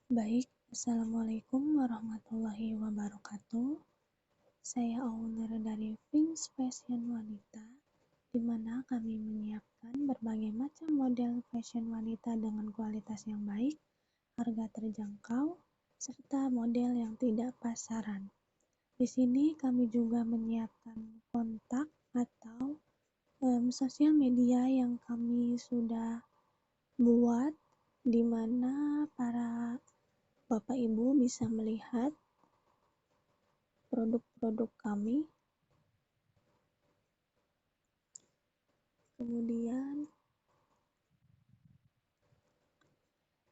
Baik, Assalamualaikum warahmatullahi wabarakatuh. Saya owner dari Wings Fashion Wanita, di mana kami menyiapkan berbagai macam model fashion wanita dengan kualitas yang baik, harga terjangkau, serta model yang tidak pasaran. Di sini kami juga menyiapkan kontak atau sosial media yang kami sudah buat, di mana para Bapak Ibu bisa melihat produk-produk kami.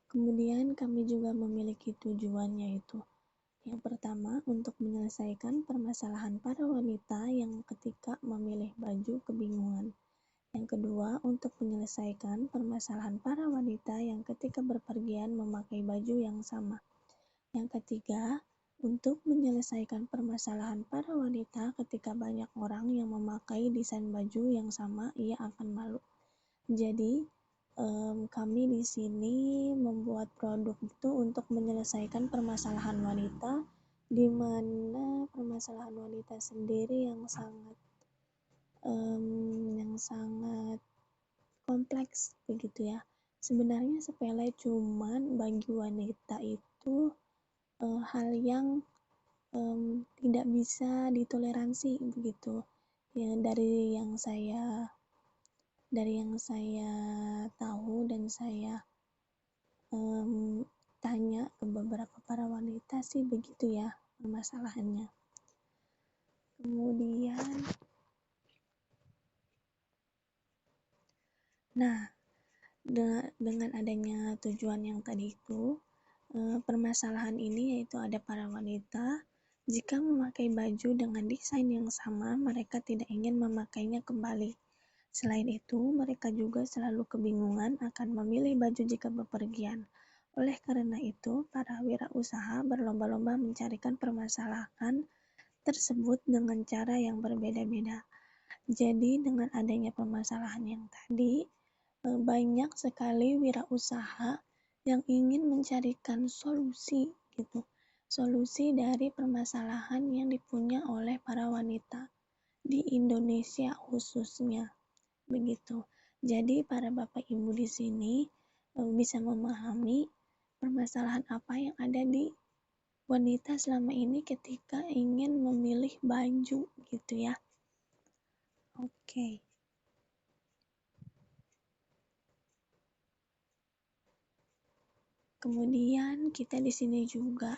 Kemudian kami juga memiliki tujuan, yaitu yang pertama untuk menyelesaikan permasalahan para wanita yang ketika memilih baju kebingungan. Yang kedua, untuk menyelesaikan permasalahan para wanita yang ketika berpergian memakai baju yang sama. Yang ketiga, untuk menyelesaikan permasalahan para wanita ketika banyak orang yang memakai desain baju yang sama, ia akan malu. Jadi, kami di sini membuat produk itu untuk menyelesaikan permasalahan wanita, di mana permasalahan wanita sendiri yang sangat kompleks begitu ya. Sebenarnya sepele, cuman bagi wanita itu hal yang tidak bisa ditoleransi begitu. Ya, dari yang saya tahu dan saya tanya ke beberapa para wanita sih begitu ya permasalahannya. Kemudian, dengan adanya tujuan yang tadi itu, permasalahan ini yaitu ada para wanita jika memakai baju dengan desain yang sama, mereka tidak ingin memakainya kembali. Selain itu, mereka juga selalu kebingungan akan memilih baju jika bepergian. Oleh karena itu, para wirausaha berlomba-lomba mencarikan permasalahan tersebut dengan cara yang berbeda-beda. Jadi, dengan adanya permasalahan yang tadi, banyak sekali wirausaha yang ingin mencarikan solusi gitu. Solusi dari permasalahan yang dipunya oleh para wanita di Indonesia khususnya. Begitu. Jadi para Bapak Ibu di sini bisa memahami permasalahan apa yang ada di wanita selama ini ketika ingin memilih baju gitu ya. Oke. Kemudian kita di sini juga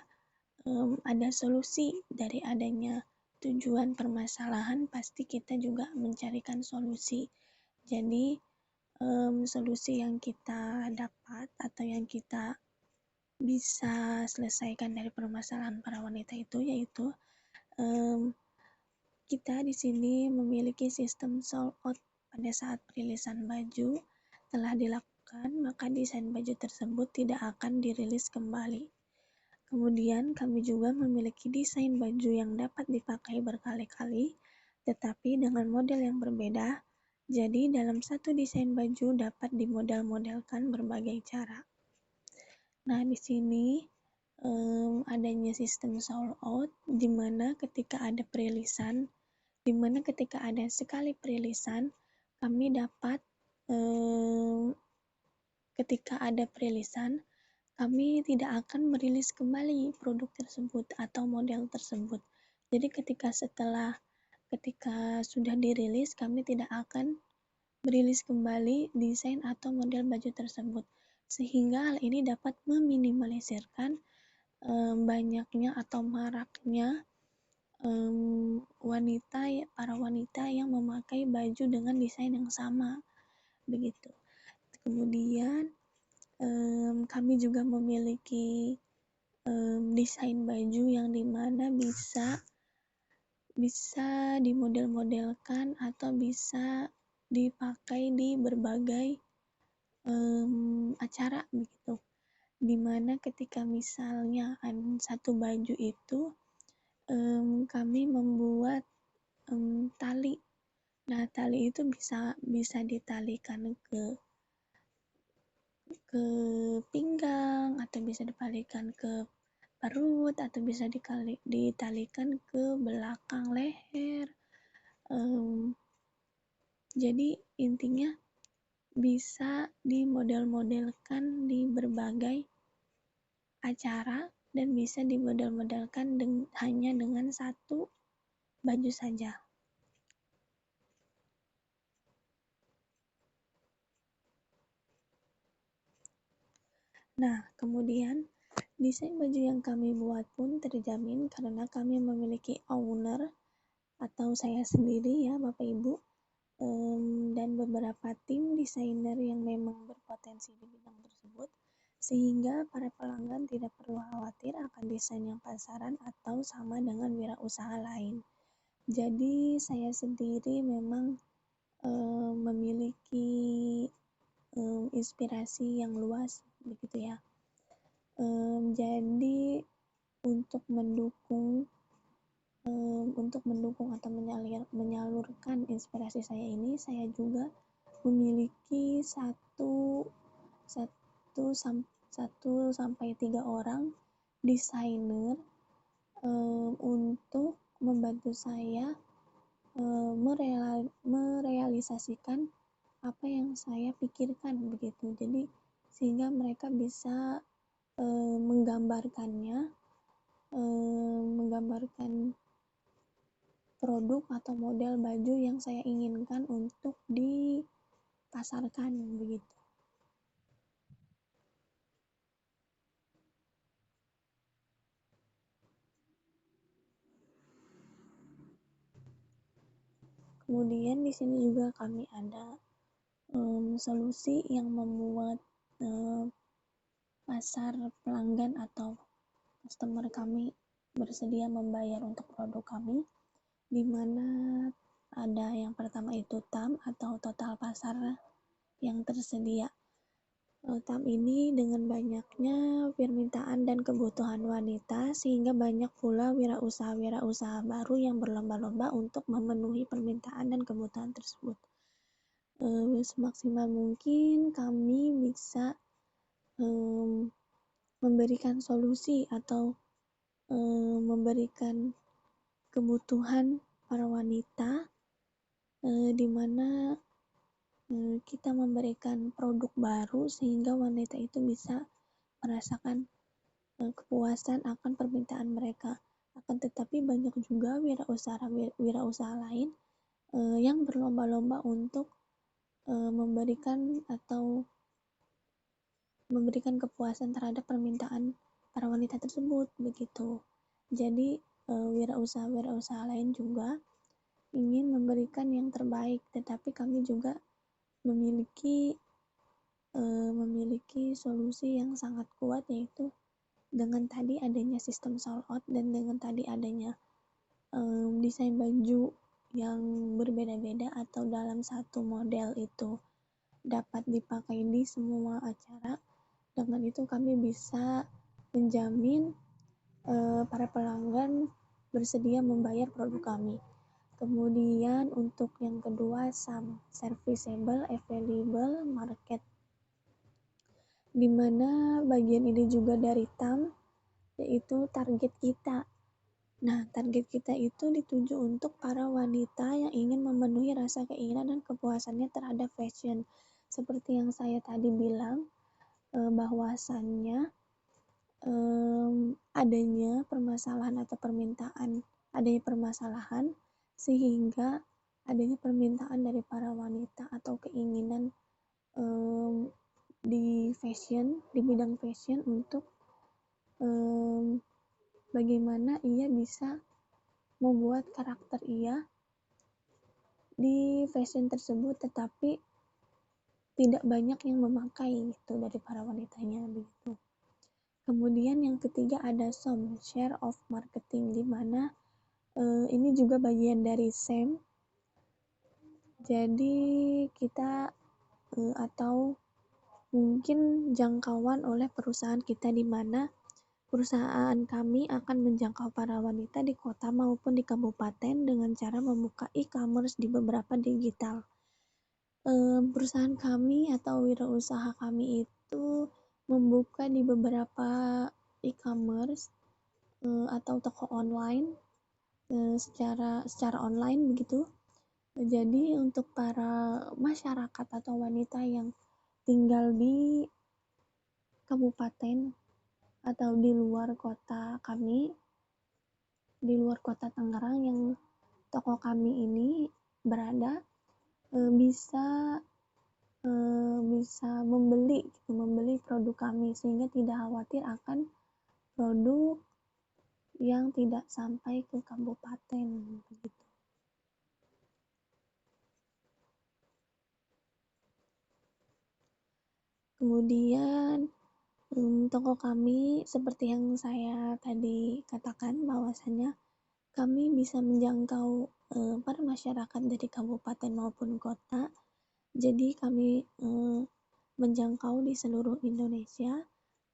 ada solusi dari adanya tujuan permasalahan, pasti kita juga mencarikan solusi. Jadi solusi yang kita dapat atau yang kita bisa selesaikan dari permasalahan para wanita itu yaitu kita di sini memiliki sistem sold out. Pada saat perilisan baju telah dilakukan, maka desain baju tersebut tidak akan dirilis kembali. Kemudian kami juga memiliki desain baju yang dapat dipakai berkali-kali, tetapi dengan model yang berbeda. Jadi dalam satu desain baju dapat dimodel-modelkan berbagai cara. Nah, di sini adanya sistem sold out, di mana ketika ada sekali perilisan, kami dapat ketika ada perilisan, kami tidak akan merilis kembali produk tersebut atau model tersebut. Jadi ketika sudah dirilis, kami tidak akan merilis kembali desain atau model baju tersebut. Sehingga hal ini dapat meminimalisirkan banyaknya atau maraknya para wanita yang memakai baju dengan desain yang sama begitu. Kemudian kami juga memiliki desain baju yang dimana bisa dimodel-modelkan atau bisa dipakai di berbagai acara begitu. Dimana ketika misalnya satu baju itu kami membuat tali. Nah, tali itu bisa ditalikan ke pinggang, atau bisa dibalikan ke perut, atau bisa ditalikan ke belakang leher. Jadi intinya bisa dimodel-modelkan di berbagai acara dan bisa dimodel-modelkan hanya dengan satu baju saja. Nah, kemudian desain baju yang kami buat pun terjamin karena kami memiliki owner atau saya sendiri ya Bapak Ibu, dan beberapa tim desainer yang memang berpotensi di bidang tersebut, sehingga para pelanggan tidak perlu khawatir akan desain yang pasaran atau sama dengan wirausaha lain. Jadi saya sendiri memang memiliki inspirasi yang luas begitu ya. Jadi untuk mendukung atau menyalurkan inspirasi saya ini, saya juga memiliki satu sampai 3 orang desainer untuk membantu saya merealisasikan apa yang saya pikirkan begitu. Jadi sehingga mereka bisa menggambarkan produk atau model baju yang saya inginkan untuk dipasarkan begitu. Kemudian di sini juga kami ada solusi yang membuat pasar pelanggan atau customer kami bersedia membayar untuk produk kami, di mana ada yang pertama itu TAM atau total pasar yang tersedia. TAM ini dengan banyaknya permintaan dan kebutuhan wanita sehingga banyak pula wirausaha baru yang berlomba-lomba untuk memenuhi permintaan dan kebutuhan tersebut. Semaksimal mungkin kami bisa memberikan solusi atau memberikan kebutuhan para wanita, di mana kita memberikan produk baru sehingga wanita itu bisa merasakan kepuasan akan permintaan mereka. Akan tetapi banyak juga wirausaha lain yang berlomba-lomba untuk memberikan kepuasan terhadap permintaan para wanita tersebut begitu. Jadi wirausaha lain juga ingin memberikan yang terbaik, tetapi kami juga memiliki solusi yang sangat kuat, yaitu dengan tadi adanya sistem sold out dan dengan tadi adanya desain baju yang berbeda-beda atau dalam satu model itu dapat dipakai di semua acara. Dengan itu kami bisa menjamin para pelanggan bersedia membayar produk kami. Kemudian untuk yang kedua, serviceable, available, market, di mana bagian ini juga dari TAM, yaitu target kita. Nah, target kita itu dituju untuk para wanita yang ingin memenuhi rasa keinginan dan kepuasannya terhadap fashion. Seperti yang saya tadi bilang, bahwasannya adanya permasalahan sehingga adanya permintaan dari para wanita atau keinginan di bidang fashion untuk bagaimana ia bisa membuat karakter ia di fashion tersebut, tetapi tidak banyak yang memakai itu dari para wanitanya begitu. Kemudian yang ketiga ada share of marketing, di mana ini juga bagian dari SEM. Jadi kita atau mungkin jangkauan oleh perusahaan kita, di mana perusahaan kami akan menjangkau para wanita di kota maupun di kabupaten dengan cara membuka e-commerce di beberapa digital. Perusahaan kami atau wirausaha kami itu membuka di beberapa e-commerce atau toko online secara online begitu. Jadi untuk para masyarakat atau wanita yang tinggal di kabupaten atau di luar kota kami, di luar kota Tangerang yang toko kami ini berada, bisa bisa membeli produk kami sehingga tidak khawatir akan produk yang tidak sampai ke kabupaten begitu. Kemudian toko kami seperti yang saya tadi katakan bahwasanya kami bisa menjangkau para masyarakat dari kabupaten maupun kota. Jadi kami menjangkau di seluruh Indonesia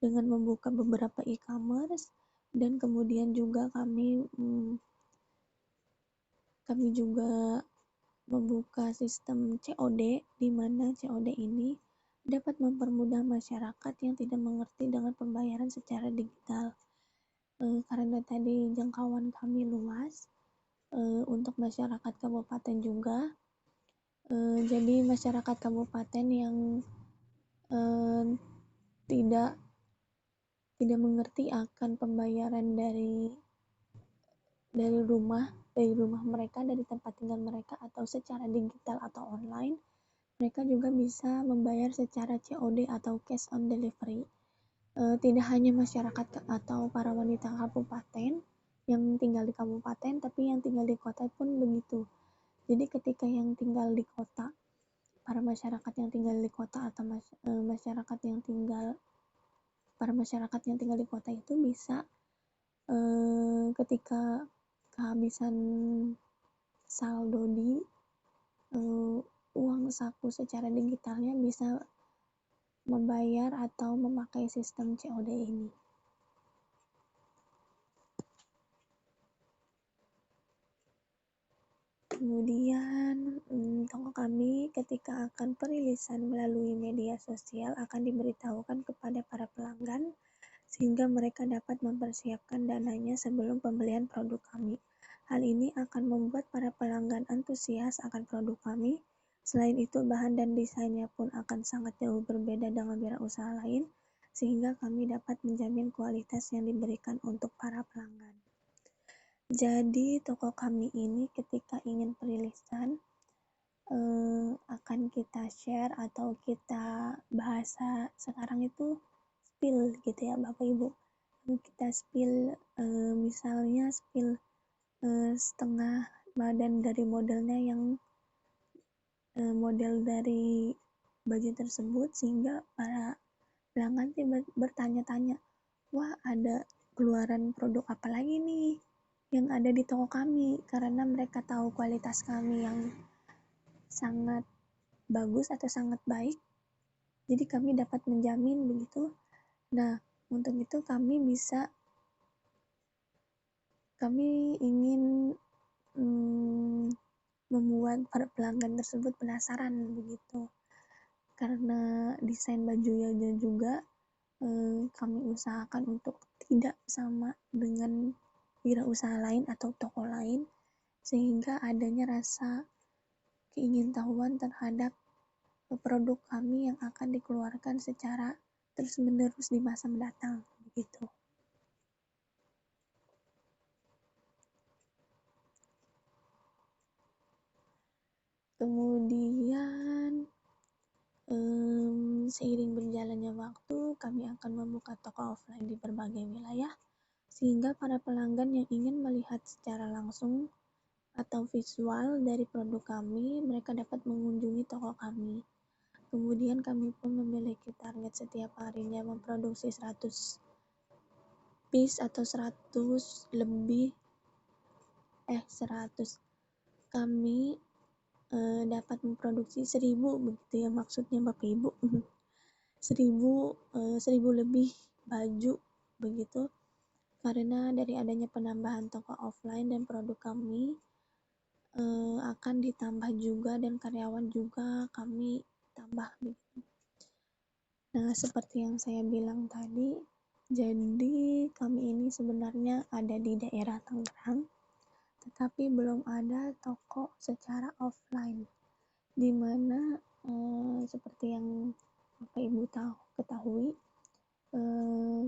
dengan membuka beberapa e-commerce dan kemudian juga kami juga membuka sistem COD di mana COD ini dapat mempermudah masyarakat yang tidak mengerti dengan pembayaran secara digital. Karena tadi jangkauan kami luas untuk masyarakat kabupaten juga. Jadi masyarakat kabupaten yang tidak tidak mengerti akan pembayaran dari rumah mereka, dari tempat tinggal mereka atau secara digital atau online, mereka juga bisa membayar secara COD atau cash on delivery. Tidak hanya masyarakat atau para wanita kabupaten yang tinggal di kabupaten, tapi yang tinggal di kota pun begitu. Jadi ketika yang tinggal di kota, para masyarakat yang tinggal di kota atau para masyarakat yang tinggal di kota itu bisa ketika kehabisan saldo di uang saku secara digitalnya bisa membayar atau memakai sistem COD ini. Kemudian toko kami ketika akan perilisan melalui media sosial akan diberitahukan kepada para pelanggan sehingga mereka dapat mempersiapkan dananya sebelum pembelian produk kami. Hal ini akan membuat para pelanggan antusias akan produk kami. Selain itu, bahan dan desainnya pun akan sangat jauh berbeda dengan wirausaha lain, sehingga kami dapat menjamin kualitas yang diberikan untuk para pelanggan. Jadi, toko kami ini ketika ingin perilisan, akan kita share atau kita bahasa sekarang itu spill gitu ya Bapak Ibu. Kita spill misalnya spill setengah badan dari modelnya yang model dari baju tersebut sehingga para pelanggan bertanya-tanya, wah ada keluaran produk apa lagi nih yang ada di toko kami, karena mereka tahu kualitas kami yang sangat bagus atau sangat baik, jadi kami dapat menjamin begitu. Nah, untuk itu kami ingin membuat para pelanggan tersebut penasaran begitu, karena desain bajunya juga kami usahakan untuk tidak sama dengan wirausaha lain atau toko lain, sehingga adanya rasa keingintahuan terhadap produk kami yang akan dikeluarkan secara terus-menerus di masa mendatang begitu. Kemudian seiring berjalannya waktu, kami akan membuka toko offline di berbagai wilayah, sehingga para pelanggan yang ingin melihat secara langsung atau visual dari produk kami, mereka dapat mengunjungi toko kami. Kemudian kami pun memiliki target setiap harinya memproduksi 100 piece atau 100 lebih 100 kami dapat memproduksi 1000 begitu ya maksudnya Bapak Ibu. 1000 lebih baju begitu, karena dari adanya penambahan toko offline dan produk kami akan ditambah juga dan karyawan juga kami tambah begitu. Nah, seperti yang saya bilang tadi, jadi kami ini sebenarnya ada di daerah Tangerang, tetapi belum ada toko secara offline, di mana seperti yang Bapak Ibu ketahui, eh,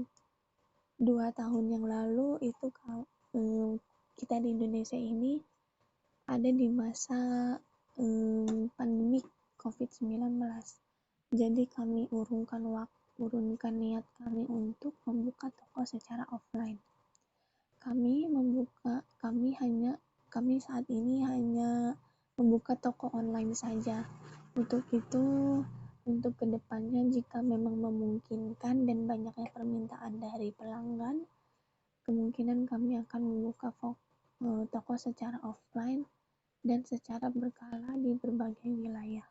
2 tahun yang lalu itu kita di Indonesia ini ada di masa pandemi COVID-19. Jadi kami urunkan niat kami untuk membuka toko secara offline. Kami saat ini hanya membuka toko online saja. Untuk itu, untuk kedepannya jika memang memungkinkan dan banyaknya permintaan dari pelanggan, kemungkinan kami akan membuka toko secara offline dan secara berkala di berbagai wilayah.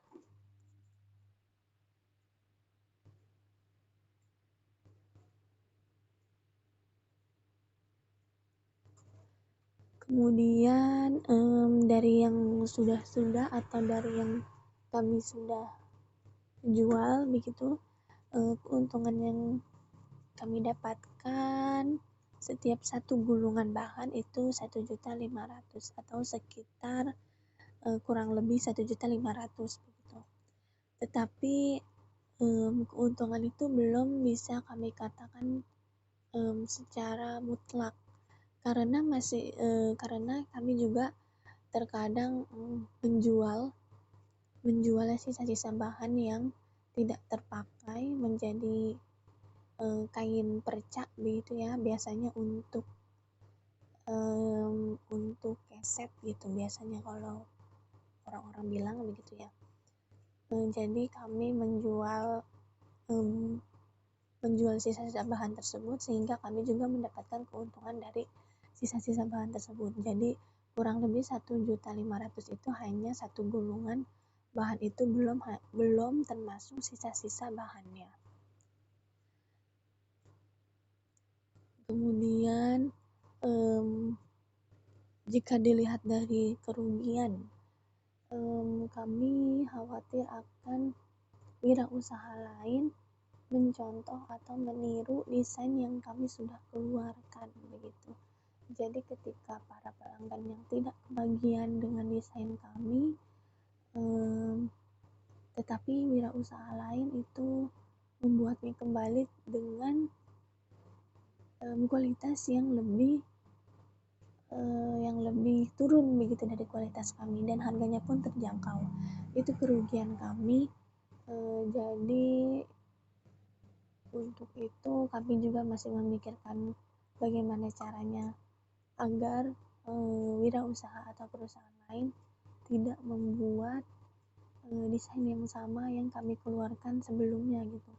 Kemudian dari yang sudah atau dari yang kami sudah jual begitu, keuntungan yang kami dapatkan setiap satu gulungan bahan itu 1.500.000 atau sekitar kurang lebih 1.500.000 begitu. Tetapi keuntungan itu belum bisa kami katakan secara mutlak, karena kami juga terkadang menjual sisa-sisa bahan yang tidak terpakai menjadi kain perca begitu ya, biasanya untuk keset gitu biasanya kalau orang-orang bilang begitu ya. Jadi kami menjual sisa-sisa bahan tersebut sehingga kami juga mendapatkan keuntungan dari sisa-sisa bahan tersebut. Jadi kurang lebih 1.500.000 itu hanya satu gulungan bahan, itu belum termasuk sisa-sisa bahannya. Kemudian jika dilihat dari kerugian, kami khawatir akan wirausaha lain mencontoh atau meniru desain yang kami sudah keluarkan begitu. Jadi ketika para pelanggan yang tidak kebagian dengan desain kami, tetapi wirausaha lain itu membuatnya kembali dengan kualitas yang lebih turun begitu dari kualitas kami, dan harganya pun terjangkau. Itu kerugian kami. Jadi untuk itu kami juga masih memikirkan bagaimana caranya agar wirausaha atau perusahaan lain tidak membuat desain yang sama yang kami keluarkan sebelumnya gitu.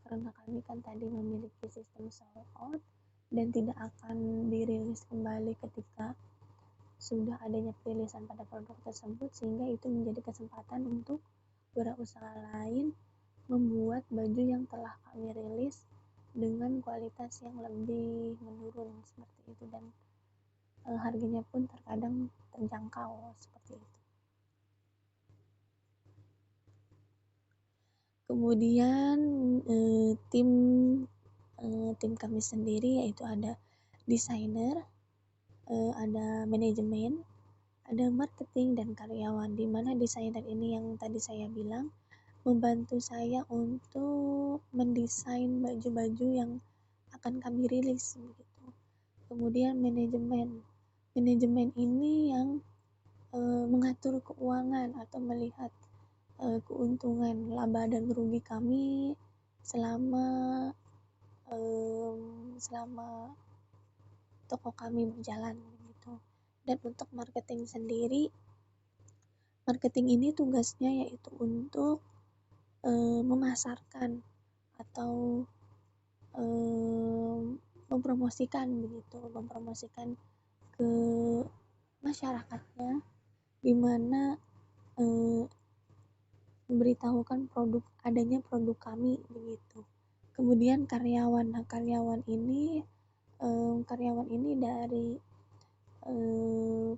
Karena kami kan tadi memiliki sistem sold out dan tidak akan dirilis kembali ketika sudah adanya perilisan pada produk tersebut, sehingga itu menjadi kesempatan untuk wirausaha lain membuat baju yang telah kami rilis dengan kualitas yang lebih menurun seperti itu, dan harganya pun terkadang terjangkau seperti itu. Kemudian tim kami sendiri yaitu ada desainer, ada manajemen, ada marketing dan karyawan, di mana desainer ini yang tadi saya bilang membantu saya untuk mendesain baju-baju yang akan kami rilis begitu. Kemudian manajemen ini yang mengatur keuangan atau melihat keuntungan, laba dan rugi kami selama toko kami berjalan begitu. Dan untuk marketing sendiri, marketing ini tugasnya yaitu untuk memasarkan atau mempromosikan ke masyarakatnya, di mana memberitahukan adanya produk kami begitu. Kemudian karyawan ini dari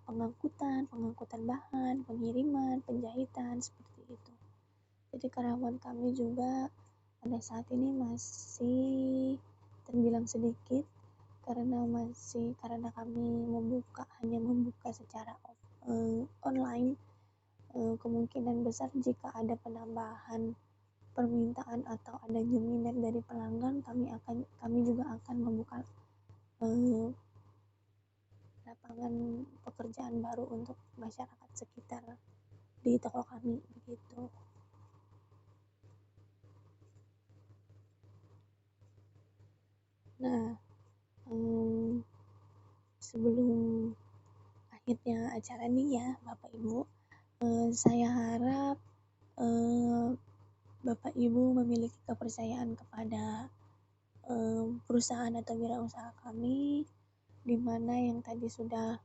pengangkutan bahan, pengiriman, penjahitan seperti itu. Jadi karyawan kami juga pada saat ini masih terbilang sedikit karena kami hanya membuka secara online. Kemungkinan besar jika ada penambahan permintaan atau adanya minat dari pelanggan, kami juga akan membuka eh, lapangan pekerjaan baru untuk masyarakat sekitar di toko kami begitu. Nah, sebelum akhirnya acara ini ya Bapak Ibu, saya harap Bapak Ibu memiliki kepercayaan kepada perusahaan atau wirausaha kami, di mana yang tadi sudah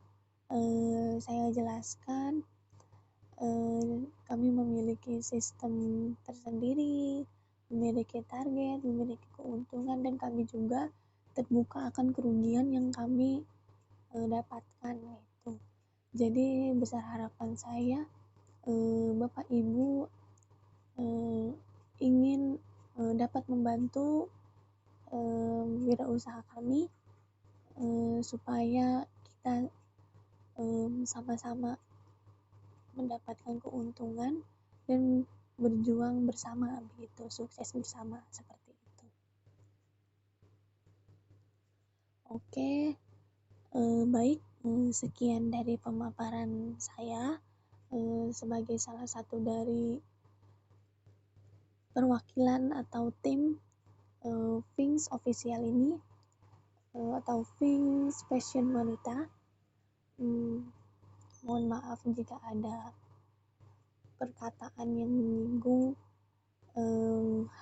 saya jelaskan. Kami memiliki sistem tersendiri, memiliki target, memiliki keuntungan, dan kami juga terbuka akan kerugian yang kami dapatkan gitu. Jadi besar harapan saya Bapak Ibu ingin dapat membantu wirausaha kami supaya kita sama-sama mendapatkan keuntungan dan berjuang bersama begitu, sukses bersama seperti itu. Oke, baik, sekian dari pemaparan saya sebagai salah satu dari perwakilan atau tim Wings official ini atau Wings Fashion Wanita. Mohon maaf jika ada perkataan yang menyinggung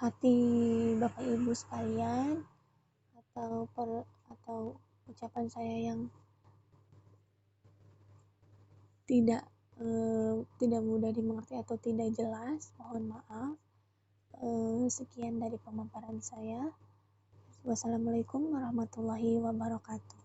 hati Bapak Ibu sekalian, atau ucapan saya yang tidak mudah dimengerti atau tidak jelas, mohon maaf. Sekian dari pemaparan saya. Wassalamualaikum warahmatullahi wabarakatuh.